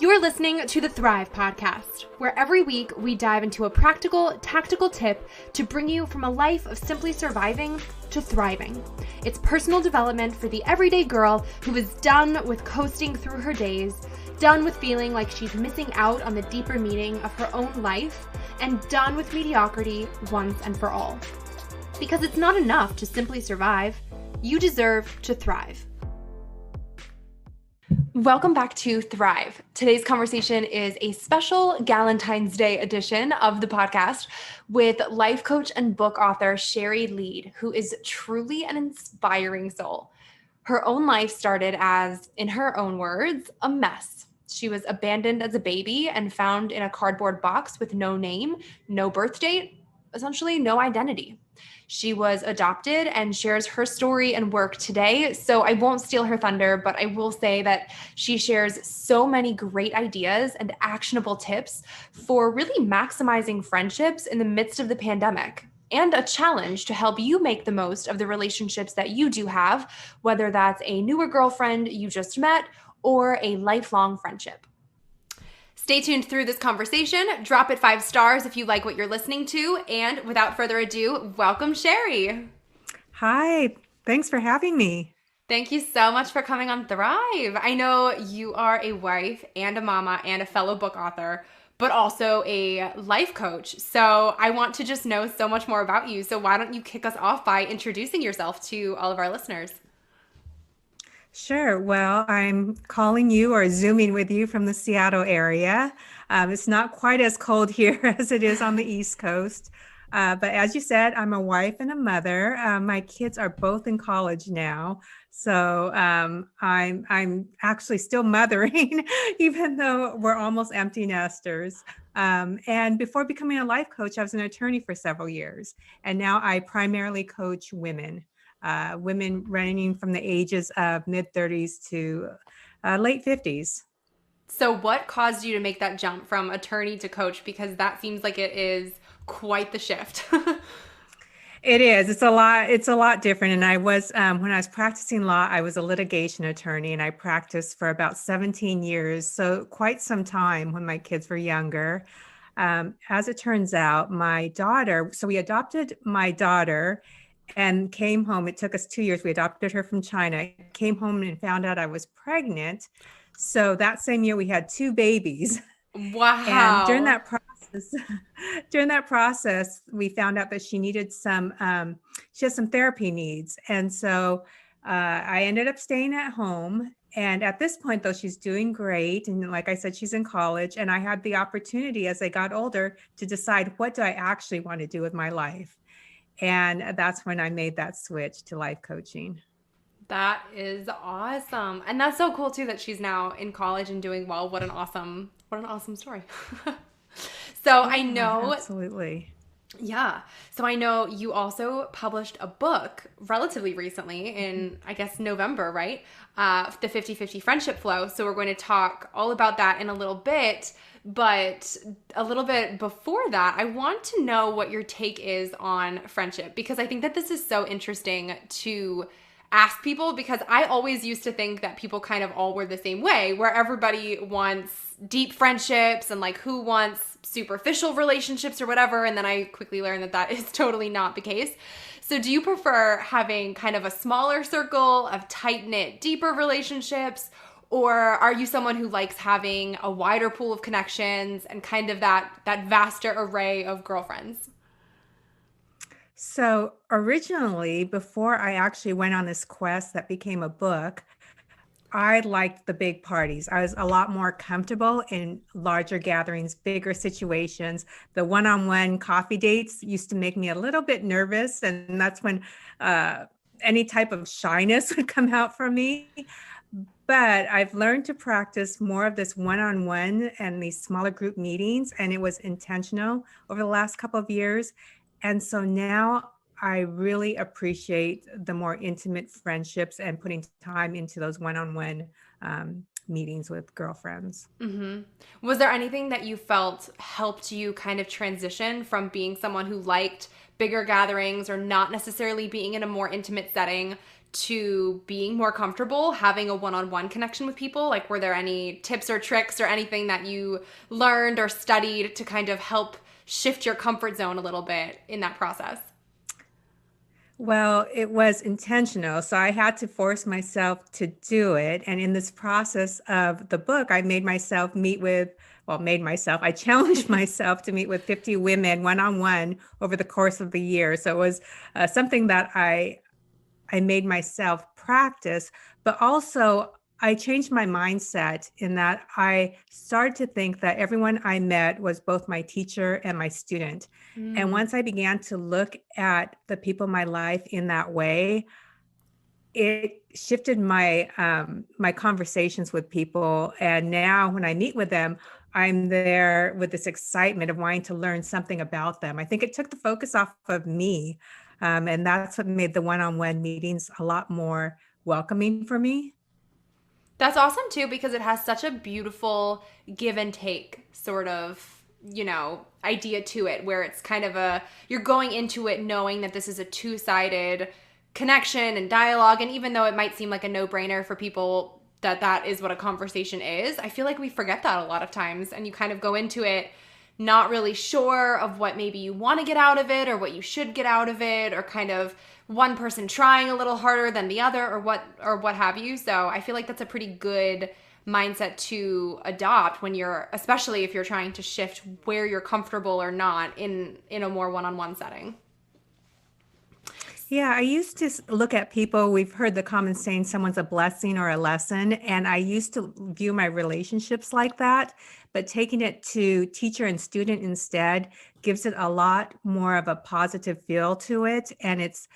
You're listening to the Thrive Podcast, where every week we dive into a practical, tactical tip to bring you from a life of simply surviving to thriving. It's personal development for the everyday girl who is done with coasting through her days, done with feeling like she's missing out on the deeper meaning of her own life, and done with mediocrity once and for all. Because it's not enough to simply survive. You deserve to thrive. Welcome back to Thrive. Today's conversation is a special Galentine's Day edition of the podcast with life coach and book author Shari Leid, who is truly an inspiring soul. Her own life started as, in her own words, a mess. She was abandoned as a baby and found in a cardboard box with no name, no birth date, essentially no identity. She was adopted and shares her story and work today. So I won't steal her thunder, but I will say that she shares so many great ideas and actionable tips for really maximizing friendships in the midst of the pandemic, and a challenge to help you make the most of the relationships that you do have, whether that's a newer girlfriend you just met or a lifelong friendship. Stay tuned through this conversation. Drop it 5 stars if you like what you're listening to. And without further ado, welcome Shari. Hi, thanks for having me. Thank you so much for coming on Thrive. I know you are a wife and a mama and a fellow book author, but also a life coach. So I want to just know so much more about you. So why don't you kick us off by introducing yourself to all of our listeners? Sure. Well, I'm calling you or Zooming with you from the Seattle area. It's not quite as cold here as it is on the East Coast. But as you said, I'm a wife and a mother. My kids are both in college now. So I'm actually still mothering, even though we're almost empty nesters. And before becoming a life coach, I was an attorney for several years. And now I primarily coach women. Women ranging from the ages of mid-30s to late 50s. So what caused you to make that jump from attorney to coach? Because that seems like it is quite the shift. It is. It's a lot different. And I was, when I was practicing law, I was a litigation attorney and I practiced for about 17 years. So quite some time when my kids were younger. As it turns out, we adopted my daughter and came home. It took us 2 years. We adopted her from China, came home and found out I was pregnant. So that same year we had 2 babies. Wow. And during that process, we found out that she needed she has some therapy needs. And so I ended up staying at home. And at this point, though, she's doing great. And like I said, she's in college. And I had the opportunity as I got older to decide, what do I actually want to do with my life? And that's when I made that switch to life coaching. That is awesome. And that's so cool too that she's now in college and doing well. What an awesome story. So I know. Absolutely. Yeah. So I know you also published a book relatively recently in, I guess, November, right? The 50-50 Friendship Flow. So we're going to talk all about that in a little bit. But a little bit before that, I want to know what your take is on friendship, because I think that this is so interesting to ask people, because I always used to think that people kind of all were the same way, where everybody wants deep friendships and like who wants superficial relationships or whatever. And then I quickly learned that that is totally not the case. So do you prefer having kind of a smaller circle of tight-knit, deeper relationships? Or are you someone who likes having a wider pool of connections and kind of that vaster array of girlfriends? So originally, before I actually went on this quest that became a book, I liked the big parties. I was a lot more comfortable in larger gatherings, bigger situations. The one-on-one coffee dates used to make me a little bit nervous. And that's when any type of shyness would come out from me. But I've learned to practice more of this one-on-one and these smaller group meetings, and it was intentional over the last couple of years. And so now I really appreciate the more intimate friendships and putting time into those one-on-one meetings with girlfriends. Mm-hmm. Was there anything that you felt helped you kind of transition from being someone who liked bigger gatherings or not necessarily being in a more intimate setting to being more comfortable having a one-on-one connection with people? Like, were there any tips or tricks or anything that you learned or studied to kind of help shift your comfort zone a little bit in that process? Well, it was intentional. So I had to force myself to do it. And in this process of the book, I made myself meet with, well, made myself, I challenged myself to meet with 50 women one on one over the course of the year. So it was something that I made myself practice, but also I changed my mindset in that I started to think that everyone I met was both my teacher and my student. And Mm. once I began to look at the people in my life in that way, it shifted my conversations with people. And now when I meet with them, I'm there with this excitement of wanting to learn something about them. I think it took the focus off of me. And that's what made the one-on-one meetings a lot more welcoming for me. That's awesome too, because it has such a beautiful give and take sort of, idea to it, where it's kind of you're going into it knowing that this is a two-sided connection and dialogue. And even though it might seem like a no-brainer for people that is what a conversation is, I feel like we forget that a lot of times. And you kind of go into it not really sure of what maybe you want to get out of it or what you should get out of it, or kind of one person trying a little harder than the other, or what have you. So I feel like that's a pretty good mindset to adopt when especially if you're trying to shift where you're comfortable or not in a more one-on-one setting. Yeah, I used to look at people. We've heard the common saying, someone's a blessing or a lesson. And I used to view my relationships like that. But taking it to teacher and student instead gives it a lot more of a positive feel to it. And it's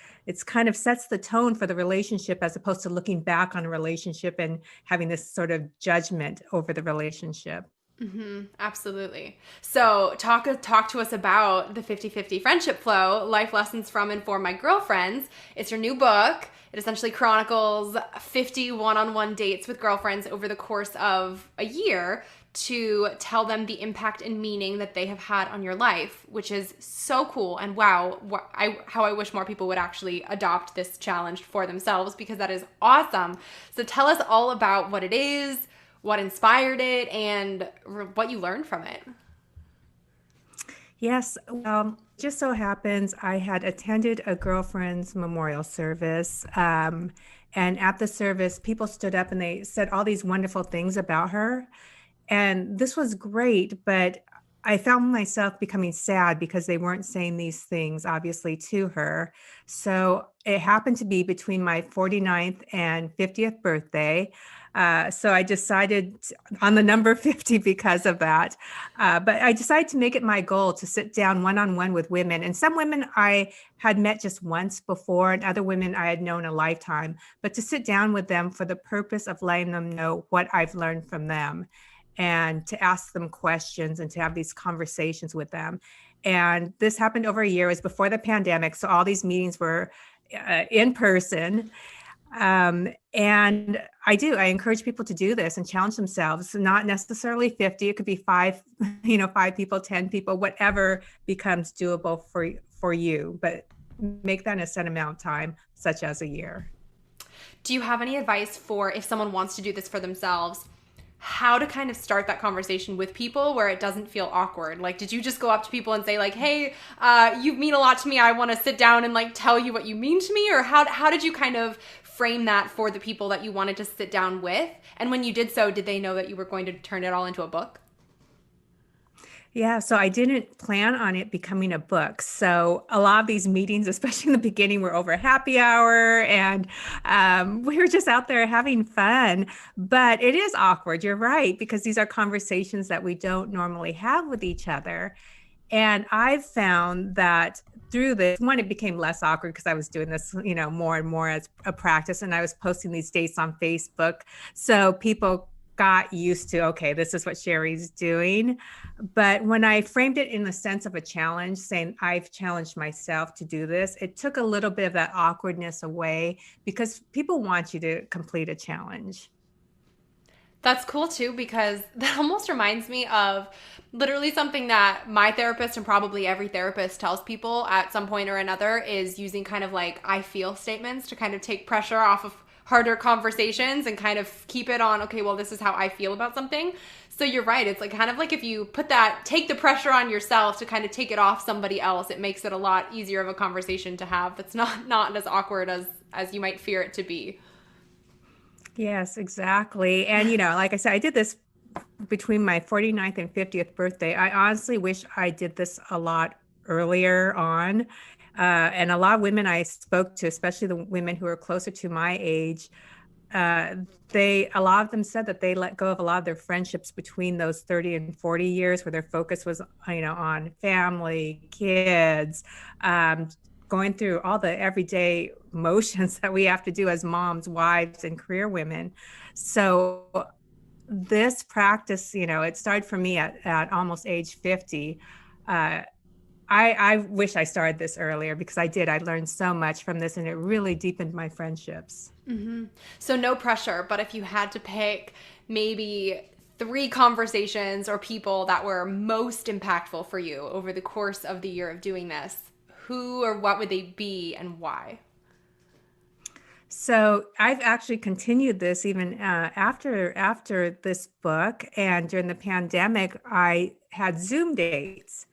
kind of sets the tone for the relationship as opposed to looking back on a relationship and having this sort of judgment over the relationship. Mm-hmm, absolutely. So talk to us about the 50/50 friendship flow, life lessons from and for my girlfriends. It's your new book. It essentially chronicles 50 one-on-one dates with girlfriends over the course of a year to tell them the impact and meaning that they have had on your life, which is so cool. And wow, how I wish more people would actually adopt this challenge for themselves, because that is awesome. So tell us all about what it is, what inspired it, and what you learned from it. Yes, well, just so happens I had attended a girlfriend's memorial service. And at the service, people stood up and they said all these wonderful things about her. And this was great, but I found myself becoming sad because they weren't saying these things, obviously, to her. So it happened to be between my 49th and 50th birthday. So I decided on the number 50 because of that. But I decided to make it my goal to sit down one-on-one with women. And some women I had met just once before, and other women I had known a lifetime, but to sit down with them for the purpose of letting them know what I've learned from them, and to ask them questions and to have these conversations with them. And this happened over a year. It was before the pandemic. So all these meetings were in person. And I encourage people to do this and challenge themselves, not necessarily 50. It could be five, 5 people, 10 people, whatever becomes doable for you, but make that a set amount of time, such as a year. Do you have any advice for if someone wants to do this for themselves, how to kind of start that conversation with people where it doesn't feel awkward? Like, did you just go up to people and say like, hey, you mean a lot to me, I want to sit down and like tell you what you mean to me? Or how did you kind of frame that for the people that you wanted to sit down with? And when you did so, did they know that you were going to turn it all into a book? Yeah, so I didn't plan on it becoming a book. So a lot of these meetings, especially in the beginning, were over happy hour, and we were just out there having fun. But it is awkward, you're right, because these are conversations that we don't normally have with each other. And I've found that through this, one, it became less awkward because I was doing this, more and more as a practice, and I was posting these dates on Facebook. So people got used to, okay, this is what Shari's doing. But when I framed it in the sense of a challenge, saying I've challenged myself to do this, it took a little bit of that awkwardness away because people want you to complete a challenge. That's cool too, because that almost reminds me of literally something that my therapist and probably every therapist tells people at some point or another is using kind of like I feel statements to kind of take pressure off of harder conversations and kind of keep it on, okay, well, this is how I feel about something. So you're right. It's like kind of like if you take the pressure on yourself to kind of take it off somebody else, it makes it a lot easier of a conversation to have. That's not as awkward as you might fear it to be. Yes, exactly. And, like I said, I did this between my 49th and 50th birthday. I honestly wish I did this a lot earlier on. And a lot of women I spoke to, especially the women who are closer to my age, uh, a lot of them said that they let go of a lot of their friendships between those 30 and 40 years where their focus was, on family, kids, um, going through all the everyday motions that we have to do as moms, wives, and career women. So this practice, it started for me at almost age 50. Uh, I wish I started this earlier because I did. I learned so much from this and it really deepened my friendships. Mm-hmm. So no pressure, but if you had to pick maybe three conversations or people that were most impactful for you over the course of the year of doing this, who or what would they be and why? So I've actually continued this even after this book, and during the pandemic, I had Zoom dates,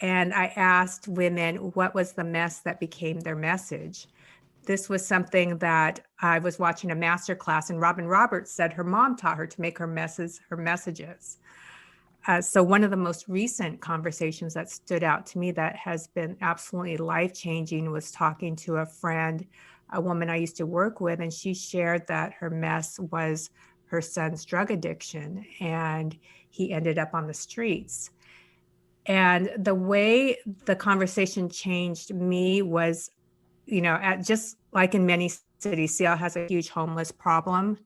and I asked women what was the mess that became their message. This was something that I was watching a master class, and Robin Roberts said her mom taught her to make her messes her messages. So one of the most recent conversations that stood out to me that has been absolutely life-changing was talking to a friend, a woman I used to work with, and she shared that her mess was her son's drug addiction, and he ended up on the streets. And the way the conversation changed me was, just like in many cities, Seattle has a huge homeless problem.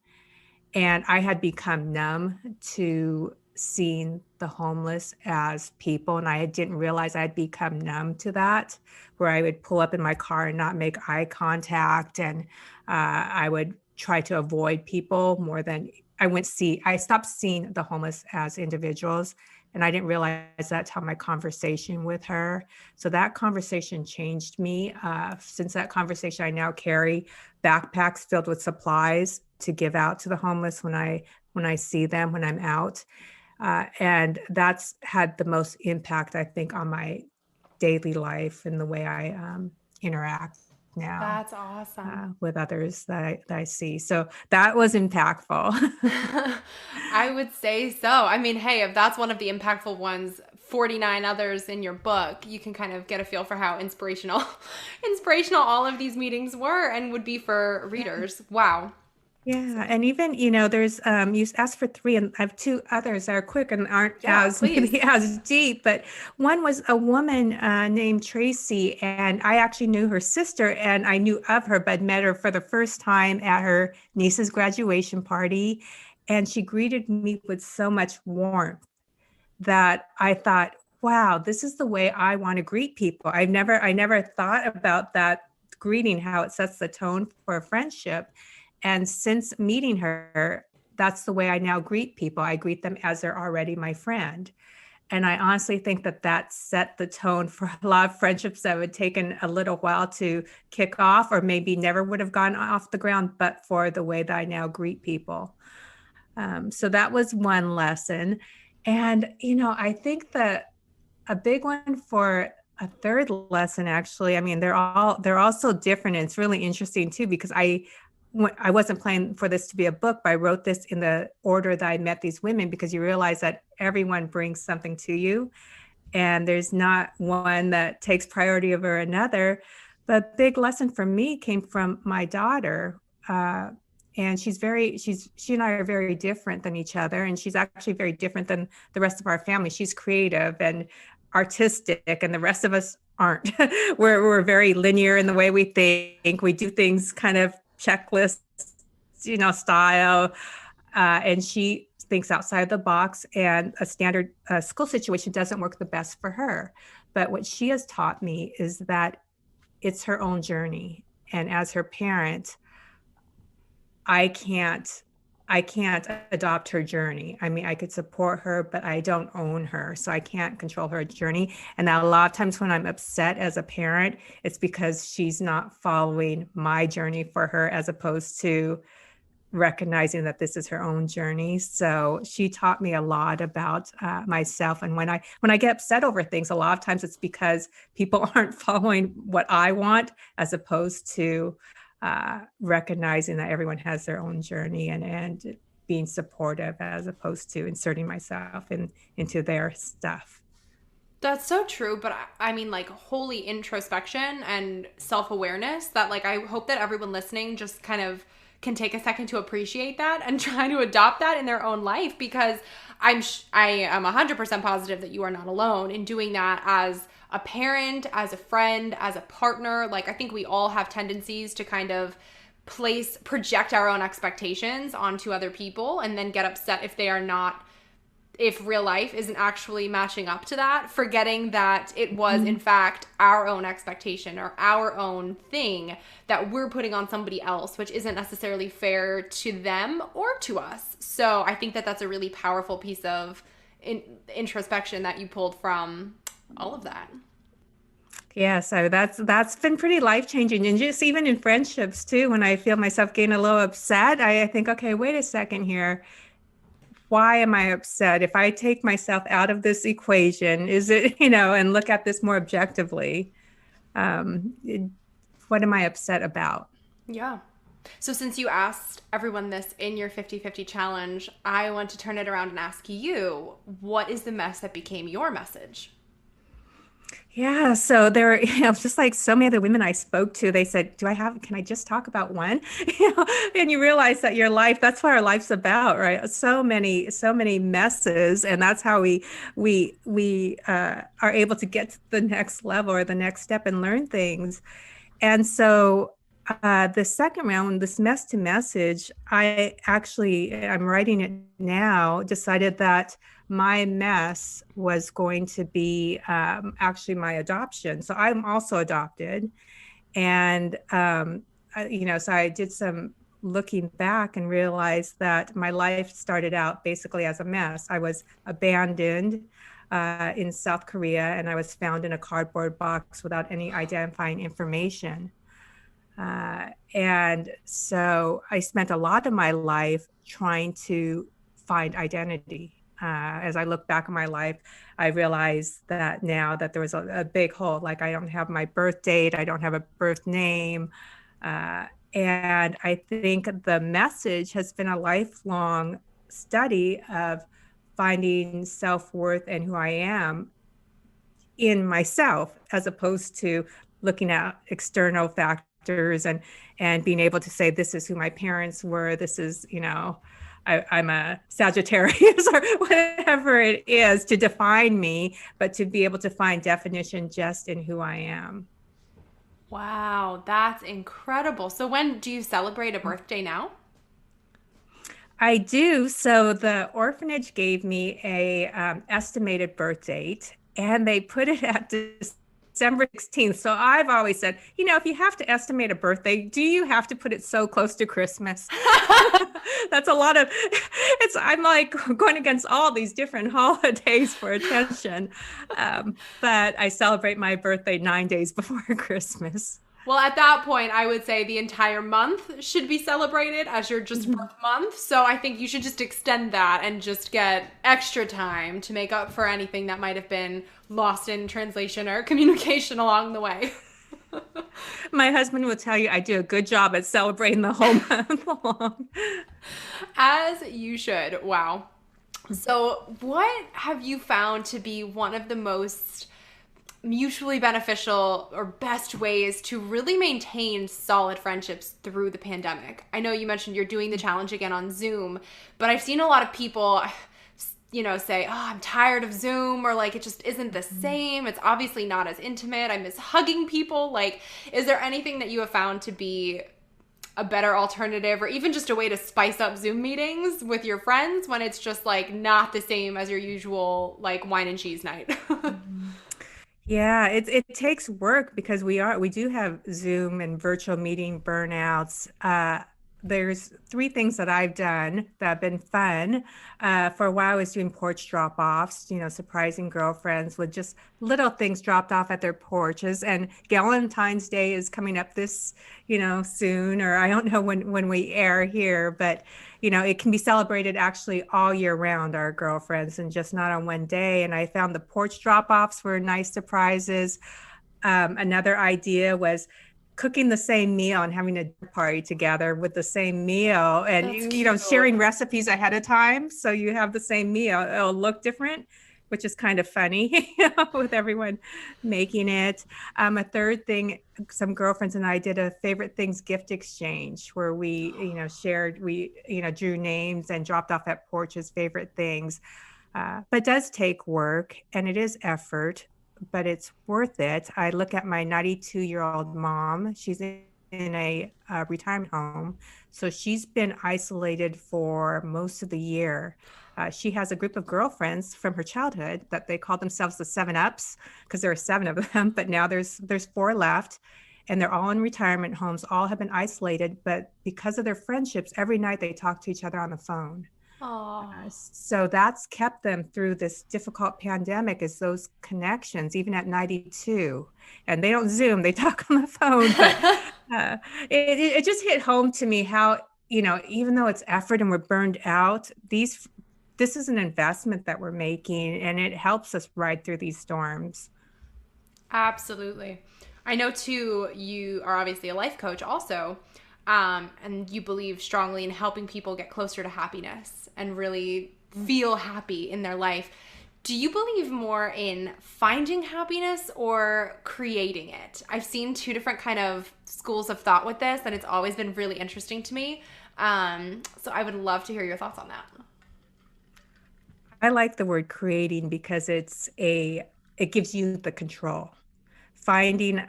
And I had become numb to seeing the homeless as people. And I didn't realize I'd become numb to that, where I would pull up in my car and not make eye contact. And I would try to avoid people more than I stopped seeing the homeless as individuals. And I didn't realize that's how my conversation with her. So that conversation changed me. Since that conversation, I now carry backpacks filled with supplies to give out to the homeless when I see them when I'm out, and that's had the most impact, I think, on my daily life and the way I interact now That's awesome. with others that I see. So that was impactful. I would say so. I mean, hey, if that's one of the impactful ones, 49 others in your book, you can kind of get a feel for how inspirational all of these meetings were and would be for readers. Wow. Yeah, and even, there's you asked for three, and I have two others that are quick and aren't Yeah, as please. maybe as deep. But one was a woman named Tracy, and I actually knew her sister, and I knew of her, but met her for the first time at her niece's graduation party, and she greeted me with so much warmth that I thought, wow, this is the way I want to greet people. I never thought about that greeting, how it sets the tone for a friendship. And since meeting her, that's the way I now greet people. I greet them as they're already my friend. And I honestly think that set the tone for a lot of friendships that would taken a little while to kick off, or maybe never would have gone off the ground, but for the way that I now greet people. So that was one lesson. And, I think that a big one for a third lesson, actually, I mean, they're all so different. And it's really interesting too, because I wasn't planning for this to be a book, but I wrote this in the order that I met these women, because you realize that everyone brings something to you and there's not one that takes priority over another. But big lesson for me came from my daughter. And she and I are very different than each other. And she's actually very different than the rest of our family. She's creative and artistic, and the rest of us aren't. We're very linear in the way we think. We do things kind of checklist, style. And she thinks outside the box, and a standard school situation doesn't work the best for her. But what she has taught me is that it's her own journey. And as her parent, I can't I can't adopt her journey. I mean, I could support her, but I don't own her. So I can't control her journey. And that a lot of times when I'm upset as a parent, it's because she's not following my journey for her as opposed to recognizing that this is her own journey. So she taught me a lot about myself. And when I get upset over things, a lot of times it's because people aren't following what I want, as opposed to recognizing that everyone has their own journey and being supportive as opposed to inserting myself into their stuff. That's so true, but I mean, like, holy introspection and self-awareness that, like, I hope that everyone listening just kind of can take a second to appreciate that and try to adopt that in their own life, because I am 100% positive that you are not alone in doing that as a parent, as a friend, as a partner. Like, I think we all have tendencies to kind of project our own expectations onto other people and then get upset if real life isn't actually matching up to that, forgetting that it was in fact our own expectation or our own thing that we're putting on somebody else, which isn't necessarily fair to them or to us. So I think that that's a really powerful piece of introspection that you pulled from all of that. Yeah, so that's been pretty life-changing. And just even in friendships too, when I feel myself getting a little upset, I think, okay, wait a second here. Why am I upset? If I take myself out of this equation, is it, and look at this more objectively, what am I upset about? Yeah. So since you asked everyone this in your 50/50 challenge, I want to turn it around and ask you, what is the mess that became your message? Yeah, so there, just like so many other women I spoke to, they said, can I just talk about one? And you realize that your life, that's what our life's about, right? So many messes. And that's how we are able to get to the next level or the next step and learn things. And so the second round, this mess to message, I'm writing it now, decided that my mess was going to be actually my adoption. So I'm also adopted. And, so I did some looking back and realized that my life started out basically as a mess. I was abandoned in South Korea, and I was found in a cardboard box without any identifying information. And so I spent a lot of my life trying to find identity. As I look back on my life, I realized that now that there was a big hole, like I don't have my birth date, I don't have a birth name. And I think the message has been a lifelong study of finding self-worth and who I am in myself, as opposed to looking at external factors and being able to say, this is who my parents were, this is, I'm a Sagittarius or whatever it is to define me, but to be able to find definition just in who I am. Wow, that's incredible. So when do you celebrate a birthday now? I do. So the orphanage gave me a estimated birth date, and they put it at December 16th. So I've always said, if you have to estimate a birthday, do you have to put it so close to Christmas? That's a lot of, I'm like going against all these different holidays for attention. But I celebrate my birthday 9 days before Christmas. Well, at that point, I would say the entire month should be celebrated as your just birth month. So I think you should just extend that and just get extra time to make up for anything that might have been lost in translation or communication along the way. My husband will tell you I do a good job at celebrating the whole month long. As you should. Wow. So what have you found to be one of the most mutually beneficial or best ways to really maintain solid friendships through the pandemic? I know you mentioned you're doing the challenge again on Zoom, but I've seen a lot of people, say, oh, I'm tired of Zoom, or like, it just isn't the same. It's obviously not as intimate. I miss hugging people. Like, is there anything that you have found to be a better alternative, or even just a way to spice up Zoom meetings with your friends when it's just like not the same as your usual like wine and cheese night? Yeah, it takes work because we do have Zoom and virtual meeting burnouts. there's three things that I've done that have been fun. For a while, I was doing porch drop-offs, surprising girlfriends with just little things dropped off at their porches. And Galentine's Day is coming up this, soon, or I don't know when we air here, but it can be celebrated actually all year round, our girlfriends, and just not on one day. And I found the porch drop-offs were nice surprises. Another idea was cooking the same meal and having a party together with the same meal, and That's cute. sharing recipes ahead of time so you have the same meal. It'll look different, which is kind of funny, with everyone making it. A third thing, some girlfriends and I did a favorite things gift exchange where we shared, we drew names and dropped off at porches favorite things. But it does take work and it is effort, but it's worth it. I look at my 92-year-old mom. She's in a retirement home. So she's been isolated for most of the year. She has a group of girlfriends from her childhood that they call themselves the 7-Ups because there are 7 of them, but now there's 4 left. And they're all in retirement homes, all have been isolated, but because of their friendships, every night they talk to each other on the phone. So that's kept them through this difficult pandemic, is those connections, even at 92. And they don't Zoom, they talk on the phone. But it just hit home to me how, even though it's effort and we're burned out, this is an investment that we're making, and it helps us ride through these storms. Absolutely. I know too, you are obviously a life coach also. And you believe strongly in helping people get closer to happiness and really feel happy in their life. Do you believe more in finding happiness or creating it? I've seen 2 different kind of schools of thought with this, and it's always been really interesting to me. So I would love to hear your thoughts on that. I like the word creating because it gives you the control. Finding,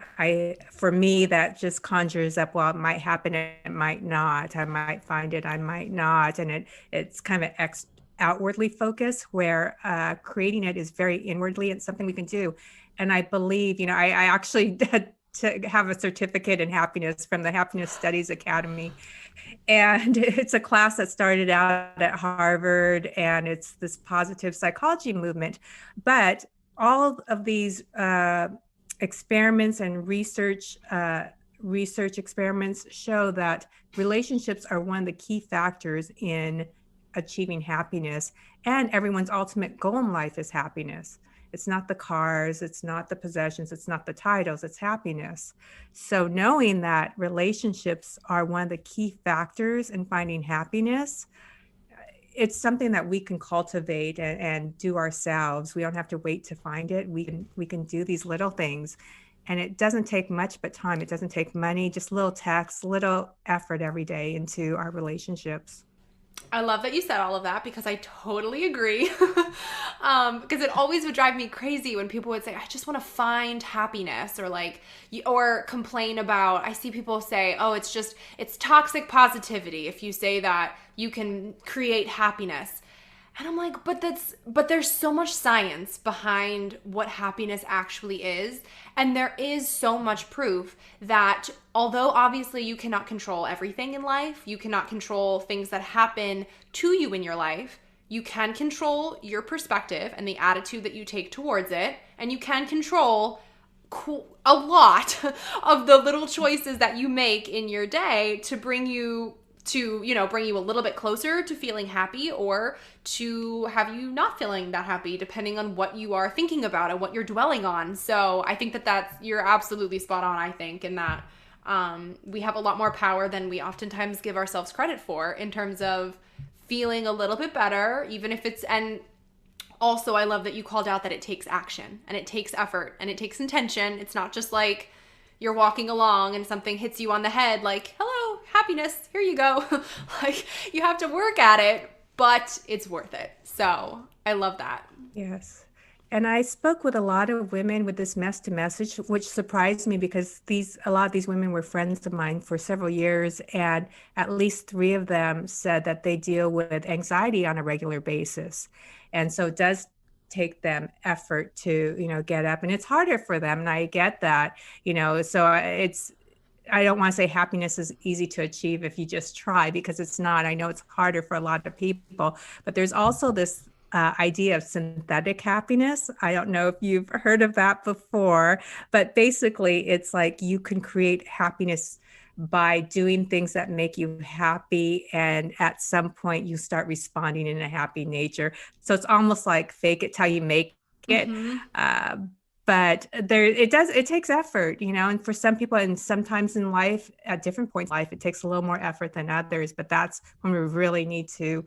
for me, that just conjures up, well, it might happen, it might not. I might find it, I might not. And it's kind of outwardly focused, where creating it is very inwardly. It's something we can do. And I believe, I actually had to have a certificate in happiness from the Happiness Studies Academy. And it's a class that started out at Harvard, and it's this positive psychology movement. But all of these experiments and research experiments show that relationships are one of the key factors in achieving happiness, and everyone's ultimate goal in life is happiness. It's not the cars, it's not the possessions, it's not the titles, it's happiness. So knowing that relationships are one of the key factors in finding happiness, it's something that we can cultivate and do ourselves. We don't have to wait to find it. We can do these little things, and it doesn't take much but time. It doesn't take money, just little texts, little effort every day into our relationships. I love that you said all of that because I totally agree. Because it always would drive me crazy when people would say, I just want to find happiness, or or complain about, I see people say, oh, it's toxic positivity if you say that you can create happiness. And I'm like, but there's so much science behind what happiness actually is. And there is so much proof that although obviously you cannot control everything in life, you cannot control things that happen to you in your life, you can control your perspective and the attitude that you take towards it. And you can control a lot of the little choices that you make in your day to bring you a little bit closer to feeling happy, or to have you not feeling that happy, depending on what you are thinking about and what you're dwelling on. So I think you're absolutely spot on, I think, in that we have a lot more power than we oftentimes give ourselves credit for in terms of feeling a little bit better, even if and also I love that you called out that it takes action and it takes effort and it takes intention. It's not just like you're walking along and something hits you on the head like, hello, happiness, here you go. Like, you have to work at it, but it's worth it. So I love that. Yes. And I spoke with a lot of women with this mess to message, which surprised me because a lot of these women were friends of mine for several years. And at least 3 of them said that they deal with anxiety on a regular basis. And so it does take them effort to, get up, and it's harder for them. And I get that, so I don't want to say happiness is easy to achieve if you just try, because it's not. I know it's harder for a lot of people, but there's also this idea of synthetic happiness. I don't know if you've heard of that before, but basically it's like you can create happiness by doing things that make you happy. And at some point you start responding in a happy nature. So it's almost like fake it till you make it. Mm-hmm. But it takes effort, and for some people, and sometimes in life, at different points in life, it takes a little more effort than others, but that's when we really need to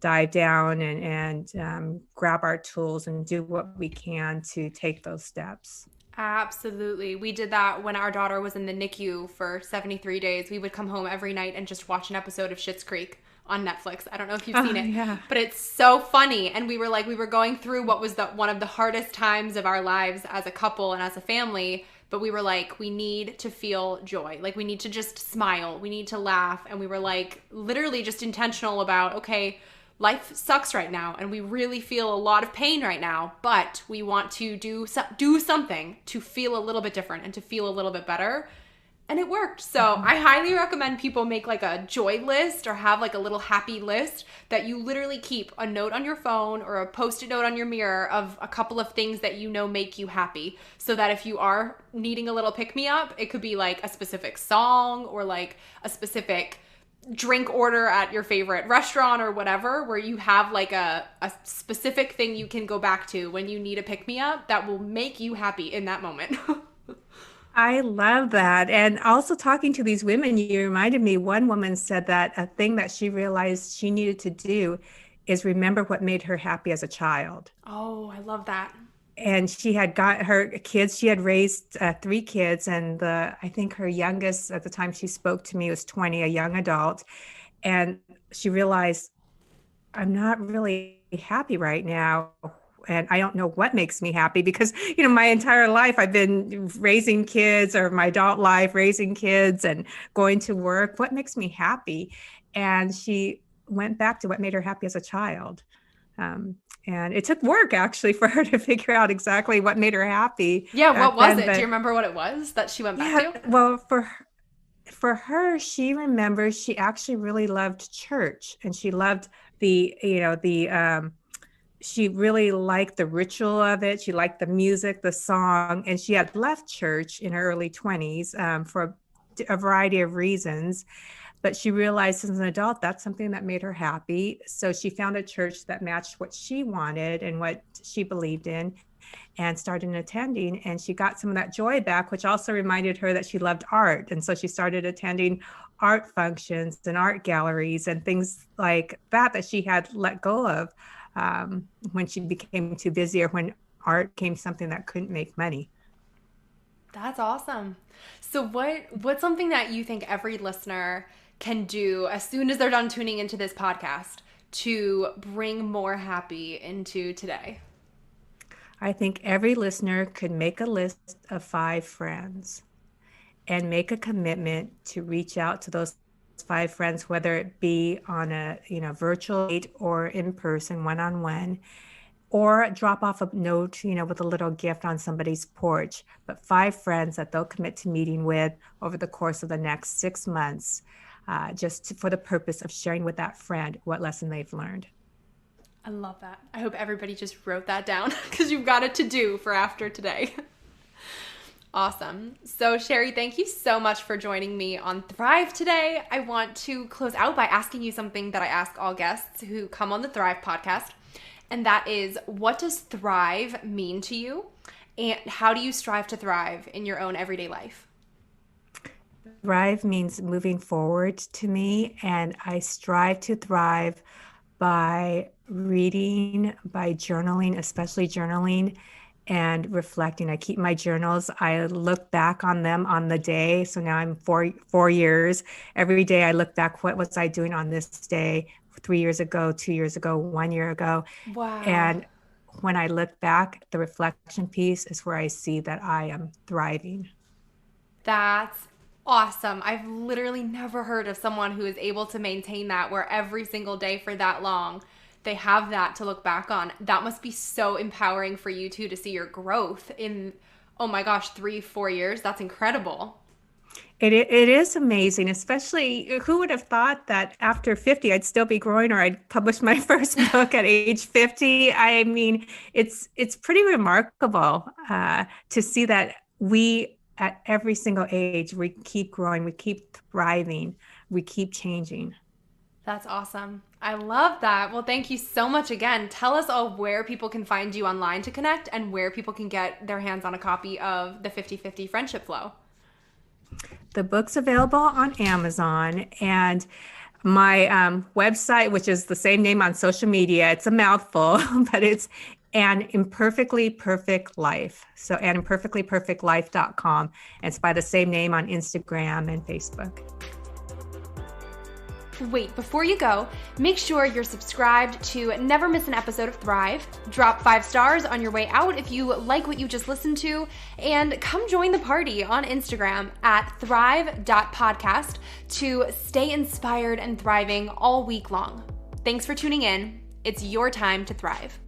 dive down and grab our tools and do what we can to take those steps. Absolutely. We did that when our daughter was in the NICU for 73 days. We would come home every night and just watch an episode of Schitt's Creek on Netflix. I don't know if you've seen it, Yeah. but it's so funny. And we were going through what was one of the hardest times of our lives as a couple and as a family. But we were like, we need to feel joy. Like, we need to just smile. We need to laugh. And we were like, literally just intentional about, okay, life sucks right now and we really feel a lot of pain right now, but we want to do something to feel a little bit different and to feel a little bit better. And it worked. So I highly recommend people make like a joy list or have like a little happy list that you literally keep a note on your phone or a post-it note on your mirror of a couple of things that make you happy, so that if you are needing a little pick-me-up, it could be like a specific song or like a specific drink order at your favorite restaurant or whatever, where you have like a specific thing you can go back to when you need a pick-me-up that will make you happy in that moment. I love that. And also talking to these women, you reminded me, one woman said that a thing that she realized she needed to do is remember what made her happy as a child. Oh, I love that. And she had got her kids. She had raised 3 kids, and I think her youngest at the time she spoke to me was 20, a young adult. And she realized, I'm not really happy right now, and I don't know what makes me happy, because my entire life I've been raising kids, or my adult life raising kids and going to work. What makes me happy? And she went back to what made her happy as a child. And it took work actually for her to figure out exactly what made her happy. Yeah, what was it? But, do you remember what it was that she went back to? Well, for her, she remembers she actually really loved church, and she loved she really liked the ritual of it. She liked the music, the song, and she had left church in her early 20s for a variety of reasons. But she realized as an adult, that's something that made her happy. So she found a church that matched what she wanted and what she believed in, and started attending. And she got some of that joy back, which also reminded her that she loved art. And so she started attending art functions and art galleries and things like that she had let go of when she became too busy, or when art became something that couldn't make money. That's awesome. So what's something that you think every listener can do as soon as they're done tuning into this podcast to bring more happy into today? I think every listener could make a list of 5 friends and make a commitment to reach out to those 5 friends, whether it be on a virtual date or in person, one-on-one, or drop off a note, with a little gift on somebody's porch. But 5 friends that they'll commit to meeting with over the course of the next 6 months, for the purpose of sharing with that friend what lesson they've learned. I love that. I hope everybody just wrote that down, because you've got it to do for after today. Awesome. So Shari, thank you so much for joining me on Thrive today. I want to close out by asking you something that I ask all guests who come on the Thrive podcast. And that is, what does thrive mean to you? And how do you strive to thrive in your own everyday life? Thrive means moving forward to me, and I strive to thrive by reading, by journaling, especially journaling, and reflecting. I keep my journals. I look back on them on the day. So now I'm 4 years. Every day I look back, what was I doing on this day 3 years ago, 2 years ago, 1 year ago. Wow. And when I look back, the reflection piece is where I see that I am thriving. That's awesome. I've literally never heard of someone who is able to maintain that, where every single day for that long, they have that to look back on. That must be so empowering for you too, to see your growth in, oh my gosh, 3-4 years. That's incredible. It is amazing, especially who would have thought that after 50 I'd still be growing or I'd publish my first book at age 50. I mean, it's pretty remarkable to see that we at every single age, we keep growing, we keep thriving, we keep changing. That's awesome. I love that. Well, thank you so much again. Tell us all where people can find you online to connect and where people can get their hands on a copy of the 50/50 Friendship Flow. The book's available on Amazon, and my website, which is the same name on social media, it's a mouthful, but it's An Imperfectly Perfect Life. So animperfectlyperfectlife.com. And it's by the same name on Instagram and Facebook. Wait, before you go, make sure you're subscribed to never miss an episode of Thrive. Drop 5 stars on your way out if you like what you just listened to, and come join the party on Instagram at thrive.podcast to stay inspired and thriving all week long. Thanks for tuning in. It's your time to thrive.